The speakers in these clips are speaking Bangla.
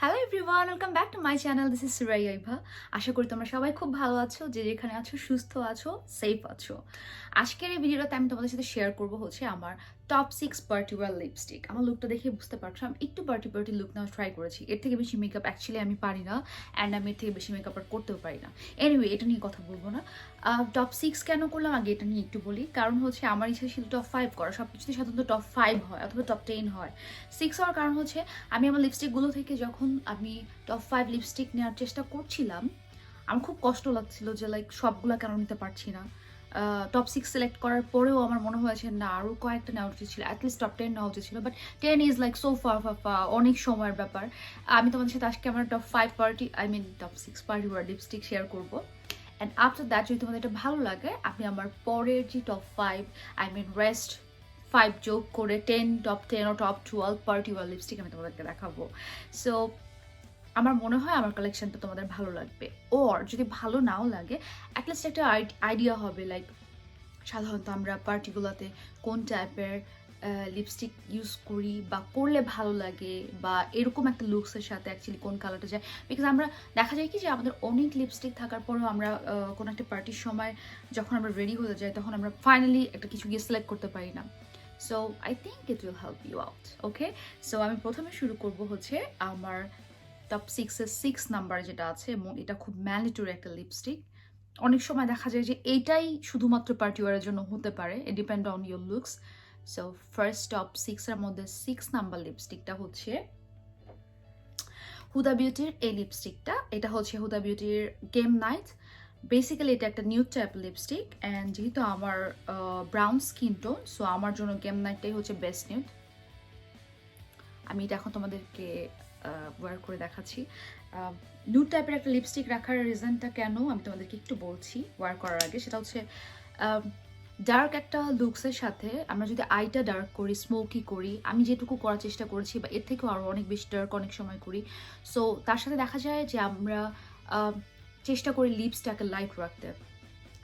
Hello everyone, welcome back to my channel. This is Suraiya Eva. আশা করি তোমরা সবাই খুব ভালো আছো, যে যেখানে আছো সুস্থ আছো, সেফ আছো। আজকের এই ভিডিওটাতে আমি তোমাদের সাথে শেয়ার করবো হচ্ছে আমার টপ 6 পার্টিকুলার লিপস্টিক। আমার লুকটা দেখে বুঝতে পারছো আমি একটু পার্টি লুক নেওয়া ট্রাই করেছি। এর থেকে বেশি মেকআপ অ্যাকচুয়ালি আমি পারি না, অ্যান্ড আমি এর থেকে বেশি মেকআপ আর করতেও পারি না। এনিওয়ে, এটা নিয়ে কথা বলবো না। টপ 6 কেন করলাম আগে এটা নিয়ে একটু বলি। কারণ হচ্ছে আমার ইচ্ছা ছিল টপ 5 করা। সব কিছুতে সাধারণত টপ 5 হয় অথবা টপ 10 হয়। 6 হওয়ার কারণ হচ্ছে আমি আমার লিপস্টিকগুলো থেকে যখন আমি টপ 5 লিপস্টিক নেওয়ার চেষ্টা করছিলাম, আমার খুব কষ্ট লাগছিল যে লাইক সবগুলা কেন নিতে পারছি না। টপ 6 সিলেক্ট করার পরেও আমার মনে হয়েছে না, আরও কয়েকটা নেওয়া উচিত ছিল, অ্যাটলিস্ট টপ 10 নেওয়া উচিত ছিল। But 10 is like so far অনেক সময়ের ব্যাপার। আমি তোমাদের সাথে আজকে আমার top 5 top 6 particular lipstick share করবো। অ্যান্ড আফটার দ্যাট যদি তোমাদের এটা ভালো লাগে, আমি আমার পরের যে টপ 5 রেস্ট 5 যোগ করে টপ 10 ও টপ 12 পার্টিকুলার লিপস্টিক আমি তোমাদেরকে দেখাবো। সো আমার মনে হয় আমার কালেকশনটা তোমাদের ভালো লাগবে। ওর যদি ভালো নাও লাগে, অ্যাটলিস্ট একটা আইডিয়া হবে লাইক সাধারণত আমরা পার্টিগুলোতে কোন টাইপের লিপস্টিক ইউজ করি বা করলে ভালো লাগে, বা এরকম একটা লুকসের সাথে অ্যাকচুয়ালি কোন কালারটা যায়। বিকজ আমরা দেখা যায় কি যে আমাদের অনেক লিপস্টিক থাকার পরেও আমরা কোনো একটা পার্টির সময় যখন আমরা রেডি হয়ে যাই, তখন আমরা ফাইনালি একটা কিছু গিয়ে সিলেক্ট করতে পারি না। So I think it will help you out. Okay, so আমি প্রথমে শুরু করব হচ্ছে আমার টপ 6-এর 6 নাম্বার যেটা আছে, এবং এটা খুব ম্যান্ডেটরি একটা লিপস্টিক। অনেক সময় দেখা যায় যে এইটাই শুধুমাত্র পার্টি ওয়ারের জন্য হতে পারে, it depend on your looks. So first top 6-এর মধ্যে 6 নাম্বার লিপস্টিকটা হচ্ছে হুদা বিউটির এই লিপস্টিকটা। এটা হচ্ছে হুদা বিউটির গেম নাইট। বেসিক্যালি এটা একটা নিউড টাইপ লিপস্টিক, অ্যান্ড যেহেতু আমার ব্রাউন স্কিন টোন, সো আমার জন্য গেম নাইটটাই হচ্ছে বেস্ট নিউড। আমি এটা এখন তোমাদেরকে ওয়্যার করে দেখাচ্ছি। নিউড টাইপের একটা লিপস্টিক রাখার রিজনটা কেন আমি তোমাদেরকে একটু বলছি ওয়্যার করার আগে। সেটা হচ্ছে ডার্ক একটা লুকসের সাথে আমরা যদি আইটা ডার্ক করি, স্মোকি করি, আমি যেটুকু করার চেষ্টা করেছি বা এর থেকেও আরও অনেক বেশি ডার্ক অনেক সময় করি। সো তার সাথে দেখা যায় যে আমরা চেষ্টা করি লিপসটাকে লাইট রাখতে,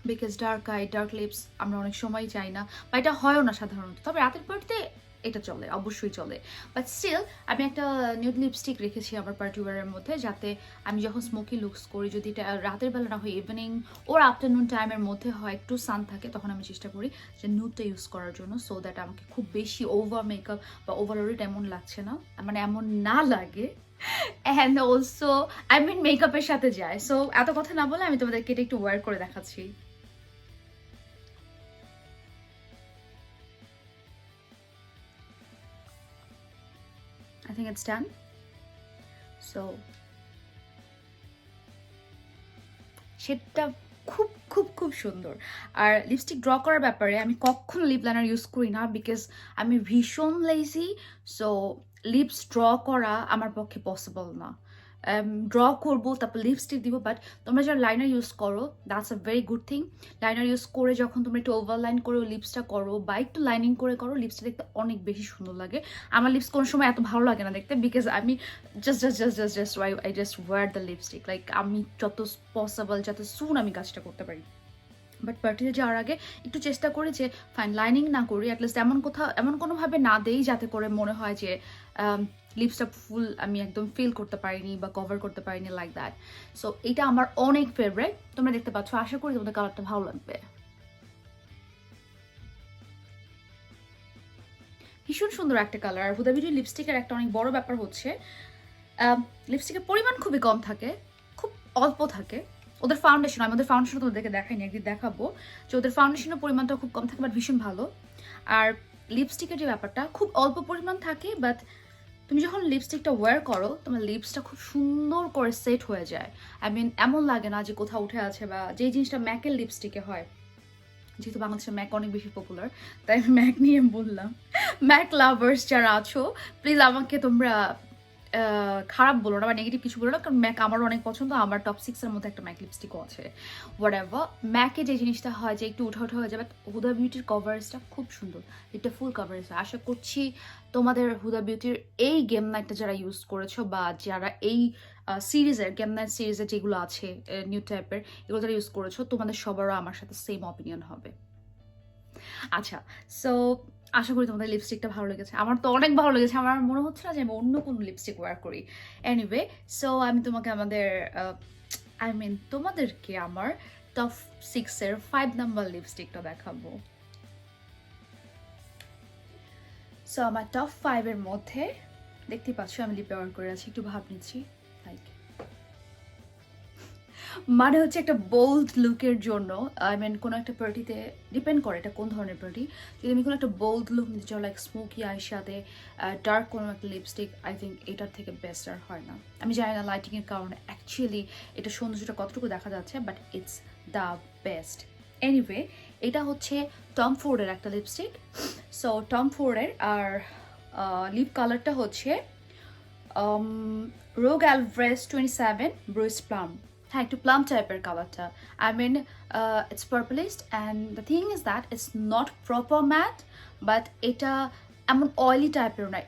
বিকজ ডার্ক লিপস আমরা অনেক সময় চাই না, বা এটা হয়ও না সাধারণত। তবে রাতের পার্টিতে এটা চলে, অবশ্যই চলে। বাট স্টিল আমি একটা নিউড লিপস্টিক রেখেছি আমার পার্টি ওয়ারের মধ্যে, যাতে আমি যখন স্মোকি লুকস করি, যদি এটা রাতের বেলা না হয়, ইভিনিং ওর আফটারনুন টাইমের মধ্যে হয়, একটু সান থাকে, তখন আমি চেষ্টা করি যে নিউডটা ইউজ করার জন্য, সো দ্যাট আমাকে খুব বেশি ওভার মেকআপ বা ওভারঅল এমন লাগছে না, মানে এমন না লাগে। অ্যান্ড অলসো মেকআপের সাথে যায়। সো এত কথা না বলে আমি তোমাদেরকে এটা একটু ওয়্যার করে দেখাচ্ছি। I think it's done. So সেটা খুব খুব খুব সুন্দর। আর লিপস্টিক ড্র করার ব্যাপারে আমি কখনো লিপ লাইনার ইউজ করি না, বিকজ আমি ভীষণ লেজি। সো লিপস ড্র করা আমার পক্ষে পসিবল না। ড্র করবো, তারপর লিপস্টিক দিব। বাট তোমরা যারা লাইনার ইউজ করো, that's a very good thing. Liner use করে যখন তোমরা একটু ওভারলাইন করে লিপসটা করো, বা একটু লাইনিং করে করো, লিপসটা দেখতে অনেক বেশি সুন্দর লাগে। আমার লিপস কোনো সময় এত ভালো লাগে না দেখতে, বিকজ আমি I just wear the lipstick like আমি যত পসিবল যত সুন আমি কাজটা করতে পারি। বাট পার্টিতে যাওয়ার আগে একটু চেষ্টা করি যে ফাইন লাইনিং না করি, অ্যাটলিস্ট এমন কোনোভাবে না দেই যাতে করে মনে হয় যে লিপসটা ফুল আমি একদম ফিল করতে পারিনি বা কভার করতে পারিনি, লাইক দ্যাট। সো এটা আমার অনেক ফেভারিট। তোমরা দেখতে পাচ্ছ, আশা করি তোমাদের কালারটা ভালো লাগবে। ভীষণ সুন্দর একটা কালার। আর হুদা বিউটির লিপস্টিকের একটা অনেক বড় ব্যাপার হচ্ছে লিপস্টিকের পরিমাণ খুবই কম থাকে, খুব অল্প থাকে। ওদের ফাউন্ডেশন, আমি ওদের ফাউন্ডেশন তোমাদেরকে দেখাইনি, একদিন দেখাবো যে ওদের ফাউন্ডেশনের পরিমাণটা খুব কম থাকে, বাট ভীষণ ভালো। আর লিপস্টিকের যে ব্যাপারটা খুব অল্প পরিমাণ থাকে, বাট তুমি যখন লিপস্টিকটা ওয়্যার করো, তোমার লিপসটা খুব সুন্দর করে সেট হয়ে যায়। এমন লাগে না যে কোথাও উঠে আছে, বা যেই জিনিসটা ম্যাকের লিপস্টিকে হয়। যেহেতু বাংলাদেশে ম্যাক অনেক বেশি পপুলার, তাই আমি ম্যাক নিয়ে বললাম। ম্যাক লাভার্স যারা আছো, প্লিজ আমাকে তোমরা খারাপ বলো না বা নেগেটিভ কিছু বলো না, কারণ ম্যাক আমারও অনেক পছন্দ। আমার টপ 6-এর মধ্যে একটা ম্যাক লিপস্টিকও আছে। হোয়াট এভার, ম্যাকে যে জিনিসটা হয় যে একটু উঠা হয়ে যাবে, হুদা বিউটির কভারেজটা খুব সুন্দর, এটা ফুল কভারেজ। আশা করছি তোমাদের হুদা বিউটির এই গেম নাইটটা যারা ইউজ করেছো, বা যারা এই সিরিজের গেম নাইট সিরিজের যেগুলো আছে নিউ টাইপের, এগুলো যারা ইউজ করেছো, তোমাদের সবারও আমার সাথে সেম অপিনিয়ন হবে। আচ্ছা, সো আশা করি তোমাদের লিপস্টিকটা ভালো লেগেছে। আমার তো অনেক ভালো লেগেছে, আমার মনে হচ্ছে না যে আমি অন্য কোনো লিপস্টিক ওয়্যার করি। এনিওয়ে, সো আমি তোমাকে তোমাদেরকে আমার টপ 6 এর 5 নাম্বার লিপস্টিকটা দেখাবো। সো আমার টপ 5 এর মধ্যে দেখতে পাচ্ছ আমি লিপ ব্যবহার করে আছি, একটু ভাব নিচ্ছি। লাইক মানে হচ্ছে একটা বোল্ড লুকের জন্য, কোনো একটা পার্টিতে ডিপেন্ড করে এটা কোন ধরনের পার্টি। যদি আমি কোনো একটা বোল্ড লুক নিতে চাও, লাইক স্মোকি আইর সাথে ডার্ক কোনো একটা লিপস্টিক, আই থিঙ্ক এটার থেকে বেস্ট আর হয় না। আমি জানি না লাইটিংয়ের কারণে অ্যাকচুয়ালি এটা সৌন্দর্যটা কতটুকু দেখা যাচ্ছে, but it's the best. Anyway, এটা হচ্ছে টম ফোর্ডের একটা লিপস্টিক। সো টম ফোর্ডের আর লিপ কালারটা হচ্ছে রোগ অ্যালভ্রেস 27 ব্রুইস প্লাম। হ্যাঁ, একটু প্লাম টাইপের কালারটা। It's purplish and the thing is that it's not proper matte, but এটা এমন অয়েলি টাইপেরও নয়।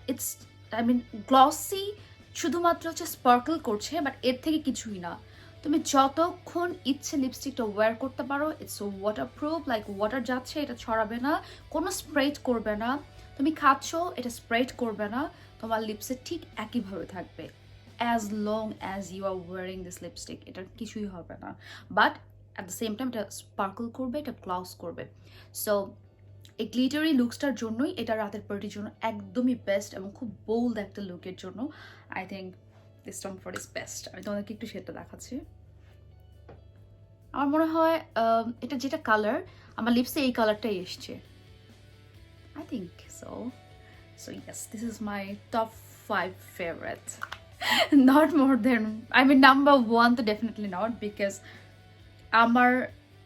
গ্লসি, শুধুমাত্র হচ্ছে স্পার্কল করছে, বাট এর থেকে কিছুই না। তুমি যতক্ষণ ইচ্ছে লিপস্টিকটা ওয়্যার করতে পারো। ইটস ওয়াটারপ্রুফ, লাইক ওয়াটার যাচ্ছে, এটা ছড়াবে না, কোনো স্প্রেড করবে না। তুমি খাচ্ছ, এটা স্প্রেড করবে না, তোমার লিপসে ঠিক একইভাবে থাকবে as long as you are wearing this lipstick. এটার কিছুই হবে না, but at the same time এটা স্পার্কল করবে, এটা গ্লাস করবে। সো এই গ্লিটারি লুকসটার জন্যই এটা রাতের পার্টির জন্য একদমই বেস্ট, এবং খুব বোল্ড একটা লুকের জন্য I think this Tom Ford is best. আমি তোমাদেরকে একটু সেটা দেখাচ্ছি। আমার মনে হয় এটা যেটা কালার, আমার লিপসে এই কালারটাই এসছে, I think so. So yes, this is my top 5 favourite. Not more than, number 1 তো ডেফিনেটলি নট, বিকজ আমার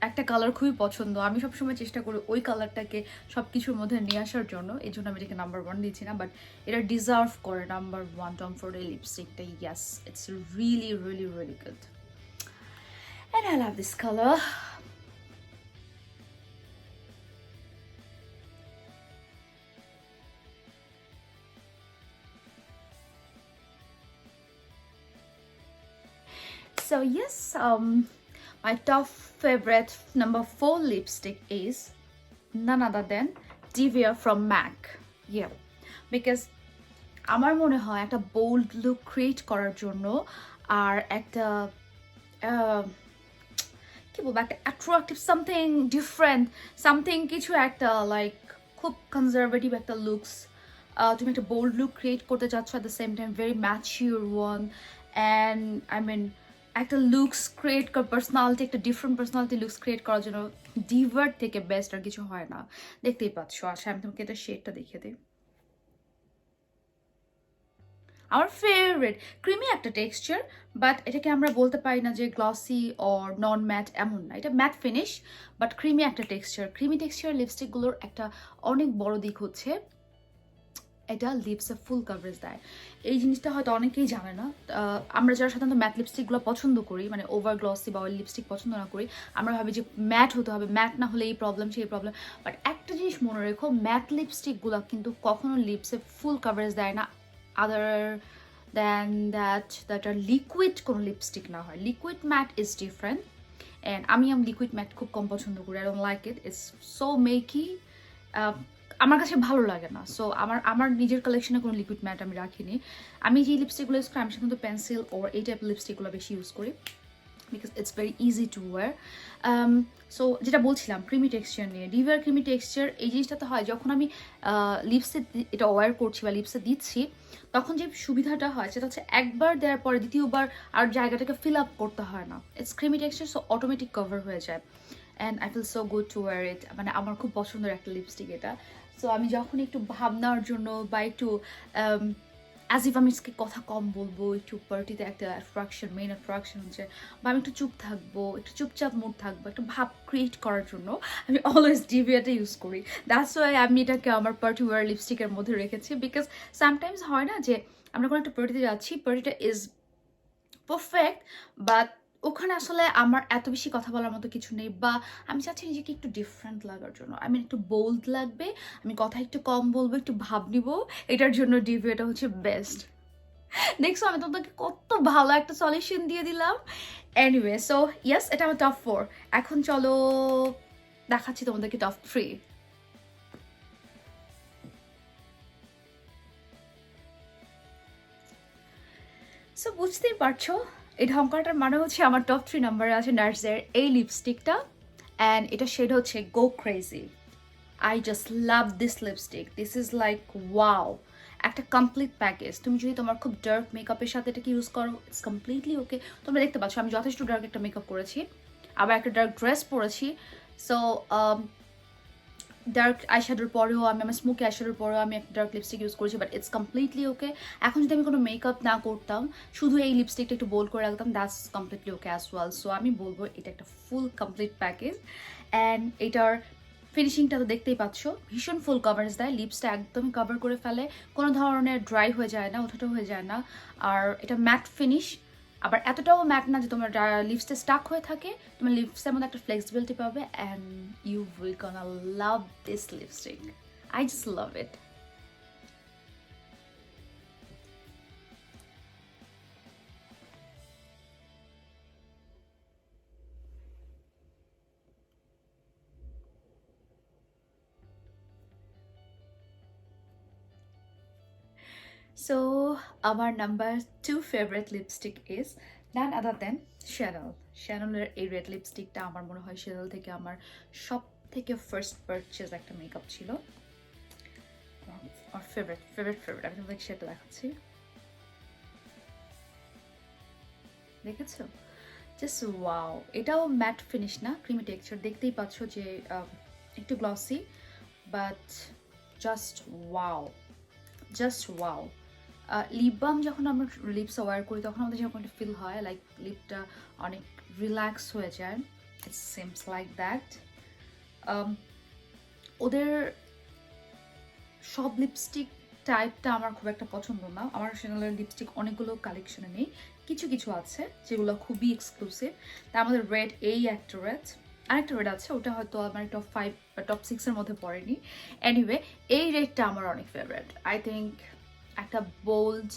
একটা কালার খুবই পছন্দ। আমি সবসময় চেষ্টা করি ওই কালারটাকে সব কিছুর মধ্যে নিয়ে আসার জন্য, এই জন্য আমি এটাকে নাম্বার 1 দিচ্ছি না, বাট এটা ডিজার্ভ করে নাম্বার 1 টম ফোর্ডের লিপস্টিকটা। Yes, it's really really really good and I love this colour. So yes, my top favorite number 4 lipstick is none other than Divya from MAC. Yeah, because আমার মনে হয় একটা বোল্ড লুক ক্রিয়েট করার জন্য আর একটা কি বলবো, একটা অ্যাট্রাকটিভ সামথিং ডিফারেন্ট, সামথিং কিছু একটা, লাইক খুব কনজারভেটিভ একটা লুকস, তুমি একটা বোল্ড লুক ক্রিয়েট করতে চাচ্ছ, at the same time very mature one, and একটা লুকস ক্রিয়েট করার পার্সোনালিটি, একটা ডিফারেন্ট পার্সোনালিটি লুকস ক্রিয়েট করার জন্য ডিভার থেকে বেস্ট আর কিছু হয় না। দেখতেই পাচ্ছ। আচ্ছা, আমি তোমাকে এটা শেডটা দেখিয়ে দিই। আমার ফেভারিট ক্রিমি একটা টেক্সচার, বাট এটাকে আমরা বলতে পারি না যে গ্লসি অর নন ম্যাট, এমন না। এটা ম্যাট ফিনিশ, বাট ক্রিমি একটা টেক্সচার। ক্রিমি টেক্সচার লিপস্টিকগুলোর একটা অনেক বড় দিক হচ্ছে এটা লিপসে ফুল কাভারেজ দেয়। এই জিনিসটা হয়তো অনেকেই জানে না। আমরা যারা সাধারণত ম্যাট লিপস্টিকগুলো পছন্দ করি, ওভার গ্লসি বা অয়েল লিপস্টিক পছন্দ না করি, আমরা ভাবি যে ম্যাট হতে হবে, ম্যাট না হলে এই প্রবলেম সেই প্রবলেম। বাট একটা জিনিস মনে রেখো, ম্যাট লিপস্টিকগুলো কিন্তু কখনো লিপসে ফুল কাভারেজ দেয় না, আদার দ্যান দ্যাট আর লিকুইড কোনো লিপস্টিক না হয়। Liquid matte is different, and আমি লিকুইড ম্যাট খুব কম পছন্দ করি। I don't like it, it's so মেকি, আমার কাছে ভালো লাগে না। সো আমার নিজের কালেকশনে কোনো লিকুইড ম্যাট আমি রাখিনি। আমি যে লিপস্টিকগুলো ইউজ করি, আমি সাধারণত পেন্সিল ওর এই টাইপের লিপস্টিকগুলো বেশি ইউজ করি, because it's very easy to wire. So যেটা বলছিলাম ক্রিমি টেক্সচার নিয়ে, ডিভার ক্রিমি টেক্সচার, এই জিনিসটাতে হয় যখন আমি লিপসে এটা ওয়্যার করছি বা লিপসে দিচ্ছি, তখন যে সুবিধাটা হয় সেটা হচ্ছে একবার দেওয়ার পরে দ্বিতীয়বার আর জায়গাটাকে ফিল আপ করতে হয় না। It's creamy texture, so automatic cover হয়ে যায়, and I feel so good to wear it. আমার খুব পছন্দের একটা লিপস্টিক এটা। সো আমি যখন একটু ভাবনার জন্য বা একটু অ্যাজ ইফ আমি কথা কম বলবো, একটু পার্টিতে একটা মেইন অ্যাট্রাকশন হচ্ছে, বা আমি একটু চুপ থাকবো, একটু চুপচাপ মুড থাকবো, একটু ভাব ক্রিয়েট করার জন্য আমি অলওয়েজ ডিভিয়াটা ইউজ করি। দ্যাটস ওয়াই আমি এটাকে আমার পার্টি ওয়্যার লিপস্টিকের মধ্যে রেখেছি, বিকজ সামটাইমস হয় না যে আমরা কোনো একটা পার্টিতে যাচ্ছি, পার্টিটা ইজ পারফেক্ট, বাট ওখানে আসলে আমার এত বেশি কথা বলার মতো কিছু নেই, বা আমি চাচ্ছি নিজেকে একটু ডিফারেন্ট লাগার জন্য, একটু বোল্ড লাগবে, আমি কথা একটু কম বলবো, একটু ভাব নিব, এটার জন্য ডিভিওটা হচ্ছে বেস্ট। দেখছো আমি তোমাকে কত ভালো একটা সলিউশন দিয়ে দিলাম। এনিওয়ে, সো ইয়েস, এটা আমার টপ 4। এখন চলো দেখাচ্ছি তোমাদেরকে টপ 3। সো বুঝতেই পারছো এই ঢঙ্কাটার মানে হচ্ছে আমার টপ 3 নাম্বারে আছে নার্সের এই লিপস্টিকটা, অ্যান্ড এটা শেড হচ্ছে go crazy. I just love this lipstick, this is like wow, একটা কমপ্লিট প্যাকেজ। তুমি যদি তোমার খুব ডার্ক মেকআপের সাথে এটাকে ইউজ করো, ইটস কমপ্লিটলি ওকে। তোমরা দেখতে পাচ্ছ আমি যথেষ্ট ডার্ক একটা মেকআপ করেছি, আবার একটা ডার্ক ড্রেস পরেছি। সো ডার্ক আইশ্যাডোর পরেও আমি আমার স্মোকি আইশ্যাডোর পরেও আমি একটা ডার্ক লিপস্টিক ইউজ করেছি, বাট ইটস কমপ্লিটলি ওকে। এখন যদি আমি কোনো মেকআপ না করতাম, শুধু এই লিপস্টিকটা একটু বোল্ড করে রাখতাম, that's completely okay as well. So আমি বলবো এটা একটা ফুল কমপ্লিট প্যাকেজ। অ্যান্ড এটার ফিনিশিংটা তো দেখতেই পাচ্ছ, ভীষণ ফুল কভারেজ দেয়, লিপসটা একদমই কভার করে ফেলে, কোনো ধরনের ড্রাই হয়ে যায় না, ওঠাটো হয়ে যায় না। আর এটা ম্যাট ফিনিশ, আবার এতটাও ম্যাট না যে তোমার লিপসটা স্টাক হয়ে থাকে, তোমার লিপসের মধ্যে একটা ফ্লেক্সিবিলিটি পাবে, and you will gonna love this lipstick. I just love it. So, our number 2 favorite lipstick is none other than Chanel. Chanel-এর এই রেড লিপস্টিকটা আমার মনে হয় Chanel থেকে আমার সব থেকে ফার্স্ট পারচেজ একটা মেকআপ ছিল, আর ফেভারিট ফেভারিট ফেভারিট। আমি তোমাদের সেটা দেখাচ্ছি, দেখেছো? Just wow. এটাও ম্যাট ফিনিশ না, ক্রিমি টেক্সচার, দেখতেই পাচ্ছ যে একটু glossy, but just wow, just wow. Lip balm যখন আমরা লিপস ওয়্যার করি তখন আমাদের যখন একটা ফিল হয় লাইক লিপটা অনেক রিল্যাক্স হয়ে যায়, ইটস সিমস লাইক দ্যাট। ওদের সব লিপস্টিক টাইপটা আমার খুব একটা পছন্দ না, আমার চ্যানেলের লিপস্টিক অনেকগুলো কালেকশনে নেই, কিছু কিছু আছে যেগুলো খুবই এক্সক্লুসিভ। তার মধ্যে রেড, এই একটা রেড, আরেকটা রেড আছে, ওটা হয়তো আমার টপ 5 বা টপ 6-এর মধ্যে পড়েনি। এনিওয়ে, এই রেডটা আমার অনেক ফেভারিট। আই থিঙ্ক একটা বোল্ড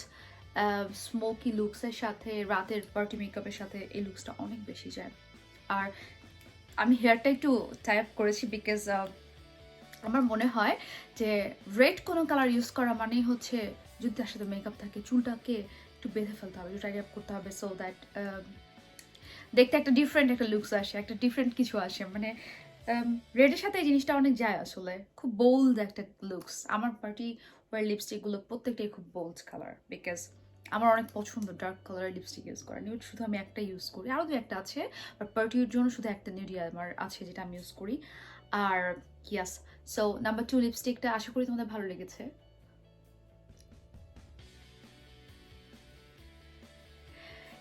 স্মোকি লুকসের সাথে, রাতের পার্টি মেকআপের সাথে এই লুকসটা অনেক বেশি যায়। আর আমি হেয়ারটা একটু টাইপ করেছি বিকজ আমার মনে হয় যে রেড কোনো কালার ইউজ করা মানেই হচ্ছে যদি তার সাথে মেকআপ থাকে চুলটাকে একটু বেঁধে ফেলতে হবে, একটু টাইট আপ করতে হবে, সো দ্যাট দেখতে একটা ডিফারেন্ট একটা লুকস আসে, একটা ডিফারেন্ট কিছু আসে। মানে রেডের সাথে এই জিনিসটা অনেক যায় আসলে, খুব বোল্ড একটা লুকস। আমার পার্টি ওয়ার লিপস্টিকগুলো প্রত্যেকটাই খুব বোল্ড কালার, বিকজ আমার অনেক পছন্দ ডার্ক কালারের লিপস্টিক ইউজ করা। নিউড শুধু আমি একটা ইউজ করি, আরও দু একটা আছে, বাট পার্টির জন্য শুধু একটা নিউডি আমার আছে যেটা আমি ইউজ করি। আর ইয়াস, সো নাম্বার 2 লিপস্টিকটা আশা করি তোমাদের ভালো লেগেছে।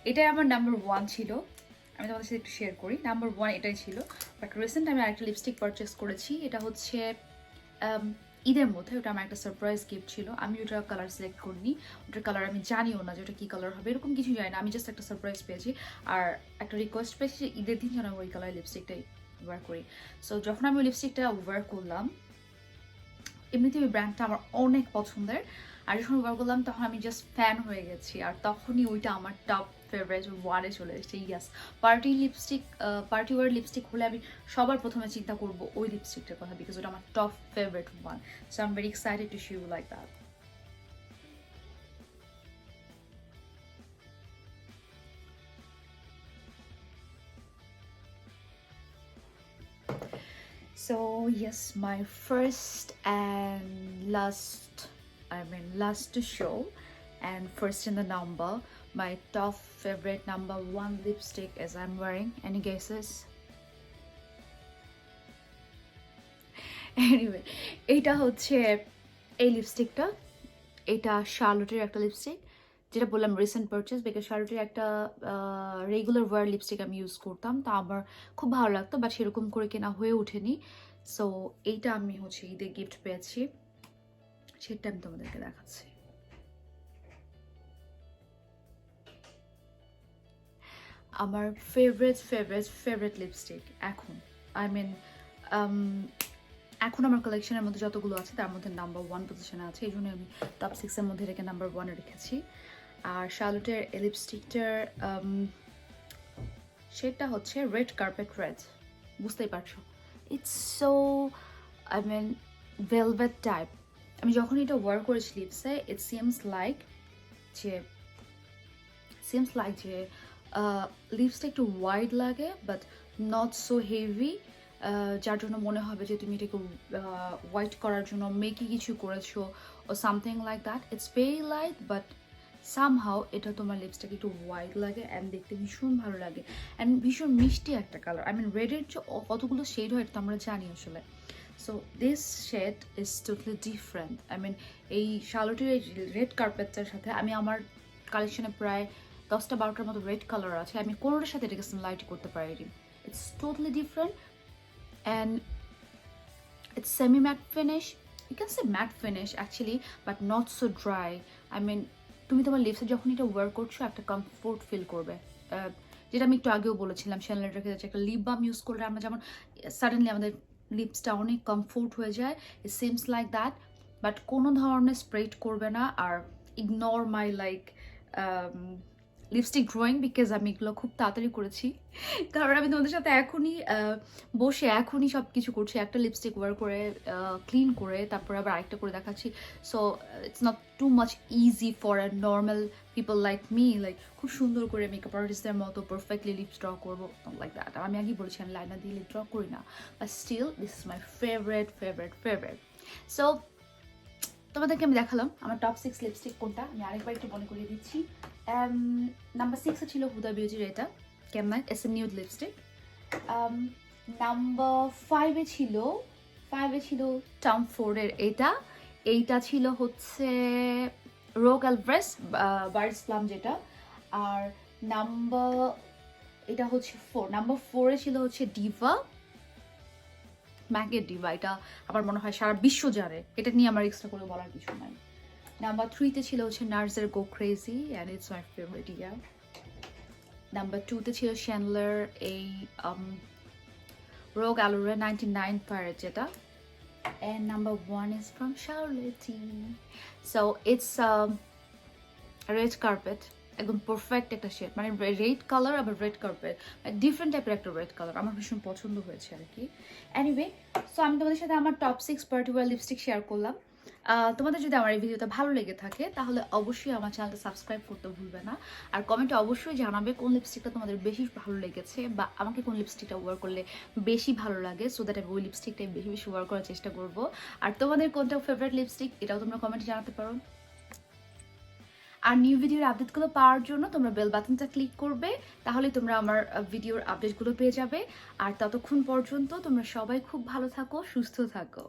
এটাই আমার নাম্বার 1 ছিল, আমি তোমাদের সাথে একটু শেয়ার করি। নাম্বার 1 এটাই ছিল, বাট রিসেন্ট আমি আরেকটা লিপস্টিক পারচেস করেছি, এটা হচ্ছে ঈদের মধ্যে, ওটা আমার একটা সারপ্রাইজ গিফট ছিল। আমি ওটার কালার সিলেক্ট করিনি, ওটার কালার আমি জানিও না যে ওটা কী কালার হবে, এরকম কিছু জানি না, আমি জাস্ট একটা সারপ্রাইজ পেয়েছি আর একটা রিকোয়েস্ট পেয়েছি যে ঈদের দিন যেন আমি ওই কালার লিপস্টিকটাই ওয়্যার করি। সো যখন আমি ওই লিপস্টিকটা ওয়্যার করলাম, এমনিতে ওই ব্র্যান্ডটা আমার অনেক পছন্দের, আর যখন ওয়্যার করলাম তখন আমি জাস্ট ফ্যান হয়ে গেছি, আর তখনই ওইটা আমার টপ ফেভারিট ওয়ানে চলে এসেছে। Yes, party lipstick, party wear lipstick হলে আমি সবার প্রথমে চিন্তা করবো ওই লিপস্টিকটার কথা, বিকজ ওটা আমার top favourite one. So I am very excited to show you like that. So yes, my first and last to show and first in the number, my top favorite number 1 lipstick is I'm wearing. Any guesses? Anyway, এটা হচ্ছে এই লিপস্টিকটা, এটা শার্লটের একটা লিপস্টিক, যেটা বললাম রিসেন্ট পারচেস, বিকজ শার্লটের একটা রেগুলার ওয়ার লিপস্টিক আমি ইউজ করতাম, তা আমার খুব ভালো লাগতো, বাট সেরকম করে কেনা হয়ে ওঠেনি। সো এইটা আমি হচ্ছে ঈদে গিফট পেয়েছি, সেটা আমি তোমাদেরকে দেখাচ্ছি। আমার ফেভারিট লিপস্টিক এখন, আই মিন এখন আমার কালেকশনের মধ্যে যতগুলো আছে তার মধ্যে নাম্বার 1 পজিশনে আছে, এই জন্য আমি টপ 6-এর মধ্যে রেখে নাম্বার 1-এ রেখেছি। আর শার্লটের এই লিপস্টিকটার শেডটা হচ্ছে রেড কার্পেট রেড, বুঝতেই পারছো, it's so I mean velvet type. আমি যখন এটা ওয়ার করেছি লিপসে, ইট সিমস লাইক যে সিমস লাইক যে লিপসটা একটু ওয়াইড লাগে বাট নট সো হেভি, যার জন্য মনে হবে যে তুমি এটাকে হোয়াইট করার জন্য মেকি কিছু করেছো ও something like that. It's very light but somehow এটা তোমার লিপসটাকে একটু হোয়াইট লাগে অ্যান্ড দেখতে ভীষণ ভালো লাগে অ্যান্ড ভীষণ মিষ্টি একটা কালার। আই মিন রেডের যে কতগুলো শেড হয় এটা তো আমরা জানি আসলে। So this shade is totally different. I mean এই শালোটির এই রেড কার্পেটটার সাথে আমি আমার কালেকশনে প্রায় 10-12টার মতো রেড কালার আছে, আমি কোনোটার সাথে এটাকে লাইট করতে পারিনি। It's totally different and it's semi matte finish. You can say matte finish actually, but not so dry. I mean, তুমি তোমার লিপসে যখন এটা ওয়্যার করছো একটা কমফোর্ট ফিল করবে, যেটা আমি একটু আগেও বলেছিলাম শ্যানেল রেখে যাচ্ছে একটা লিপ বাম ইউজ করলে আমরা যেমন সাডেনলি আমাদের লিপসটা অনেক কমফোর্ট হয়ে যায়, it seems like that. But কোনো ধরনের স্প্রেড করবে না আর ignore my like lipstick drawing because আমি এগুলো খুব তাড়াতাড়ি করেছি, কারণ আমি তোমাদের সাথে এখনই বসে এখনই সব কিছু করছি, একটা লিপস্টিক ওয়ার করে ক্লিন করে তারপরে আবার আরেকটা করে দেখাচ্ছি। So it's not too much easy for a normal people like me, like খুব সুন্দর করে মেকআপ আর্টিস্টদের মতো পারফেক্টলি লিপস ড্র করবো লাইক দ্যাট। আমি আগেই বলেছি আমি লাইনার দিয়ে লিপ ড্র করি না, but still this is my favourite favourite favourite. So তোমাদেরকে আমি দেখালাম আমার টপ 6 লিপস্টিক কোনটা, আমি আরেকবার একটু মনে করিয়ে দিচ্ছি। নাম্বার 6 ছিল হুদা বিউটির এটা কেমন, as a nude lipstick. Number 5 ছিল টম ফোর্ডের এইটা ছিল হচ্ছে রোগ আলভ্রেস বার্ডস প্লাম যেটা। আর এটা হচ্ছে নাম্বার 4 ছিল হচ্ছে ডিভা, ম্যাকের ডিভা। এটা আমার মনে হয় সারা বিশ্ব জানে, এটা নিয়ে আমার এক্সট্রা করে বলার কিছু নাই। নাম্বার 3 ছিল হচ্ছে নার্সের go crazy and it's my favourite year. Number 2 ছিল শ্যানলার এই রোগ অ্যালোরে 99 প্যারেট যেটা। And number 1 is from Charlotte. So it's red carpet, একদম পারফেক্ট একটা শেড, মানে রেড কালার আবার রেড কার্পেট, ডিফারেন্ট টাইপের একটা রেড কালার, আমার ভীষণ পছন্দ হয়েছে আর কি। এনিওয়ে, সো আমি তোমাদের সাথে আমার টপ 6 পার্টিকুলার লিপস্টিক শেয়ার করলাম। তোমাদের যদি আমার এই ভিডিওটা ভালো লেগে থাকে তাহলে অবশ্যই আমার চ্যানেলটা সাবস্ক্রাইব করতে ভুলবে না, আর কমেন্টে অবশ্যই জানাবে কোন লিপস্টিকটা তোমাদের বেশি ভালো লেগেছে বা আমাকে কোন লিপস্টিকটা ওয়ার করলে বেশি ভালো লাগে, সো দ্যাট আমি ওই লিপস্টিকটাই বেশি বেশি ওয়ার করার চেষ্টা করবো। আর তোমাদের কোনটা ফেভারিট লিপস্টিক এটাও তোমরা কমেন্টে জানাতে পারো। আর নিউ ভিডিওর আপডেটগুলো পাওয়ার জন্য তোমরা বেল বাটনটা ক্লিক করবে, তাহলে তোমরা আমার ভিডিওর আপডেটগুলো পেয়ে যাবে। আর ততক্ষণ পর্যন্ত তোমরা সবাই খুব ভালো থাকো, সুস্থ থাকো।